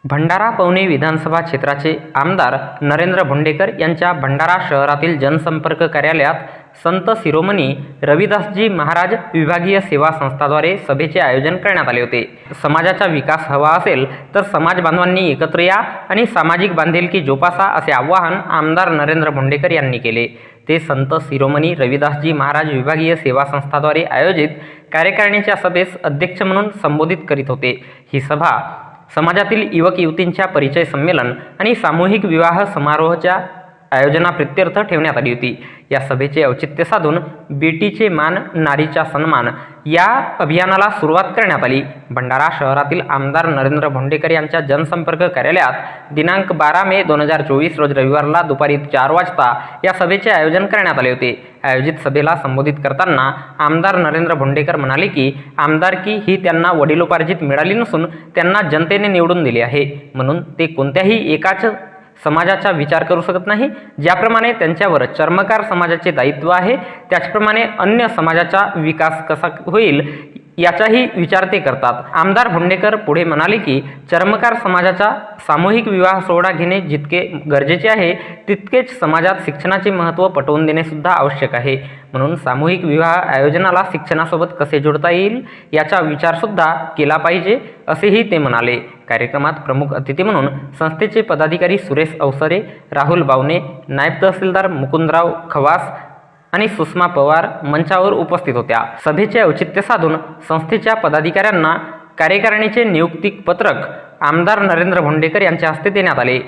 भंडारा पवनी विधानसभा क्षेत्राचे आमदार नरेंद्र भोंडेकर यांच्या भंडारा शहरातील जनसंपर्क कार्यालयात संत शिरोमणी रविदासजी महाराज विभागीय सेवा संस्थाद्वारे सभेचे आयोजन करण्यात आले होते। समाजाचा विकास हवा असेल तर समाज बांधवांनी एकत्र या आणि सामाजिक बांधिलकी जोपासा असे आवाहन आमदार नरेंद्र भोंडेकर यांनी केले। ते संत शिरोमणी रविदासजी महाराज विभागीय सेवा संस्थाद्वारे आयोजित कार्यकारिणीच्या सभेस अध्यक्ष म्हणून संबोधित करीत होते। ही सभा समाजातील युवक युवतींच्या परिचय संमेलन आणि सामूहिक विवाह समारोहाच्या आयोजनाप्रित्यर्थ ठेवण्यात आली होती। या सभेचे औचित्य साधून बेटीचे मान नारीचा सन्मान या अभियानाला सुरुवात करण्यात आली। भंडारा शहरातील आमदार नरेंद्र भोंडेकर यांच्या जनसंपर्क कार्यालयात दिनांक 12 मे 2024 रोज रविवारला दुपारी 4 वाजता या सभेचे आयोजन करण्यात आले होते। आयोजित सभेला संबोधित करताना आमदार नरेंद्र भोंडेकर म्हणाले की आमदारकी ही त्यांना वडिलोपार्जित मिळाली नसून त्यांना जनतेने निवडून दिली आहे, म्हणून ते कोणत्याही एकाच समाजाचा विचार करू शकत नाही। ज्याप्रमाणे त्यांच्यावर चर्मकार समाजाचे दायित्व आहे, त्याचप्रमाणे अन्य समाजाचा विकास कसा होईल याचाही विचार ते करतात। आमदार भोंडेकर पुढे म्हणाले की चर्मकार समाजाचा सामूहिक विवाह सोहळा घेणे जितके गरजेचे आहे, तितकेच समाजात शिक्षणाचे महत्त्व पटवून देणे सुद्धा आवश्यक आहे। म्हणून सामूहिक विवाह आयोजनाला शिक्षणासोबत कसे जोडता येईल याचा विचार सुद्धा केला पाहिजे, असेही ते म्हणाले। कार्यक्रमात प्रमुख अतिथी म्हणून संस्थेचे पदाधिकारी सुरेश अवसरे, राहुल बावणे, नायब तहसीलदार मुकुंदराव खवास आणि सुषमा पवार मंचावर उपस्थित होत्या। सभेचे औचित्य साधून संस्थेच्या पदाधिकाऱ्यांना कार्यकारिणीचे नियुक्ती पत्रक आमदार नरेंद्र भोंडेकर यांच्या हस्ते देण्यात आले।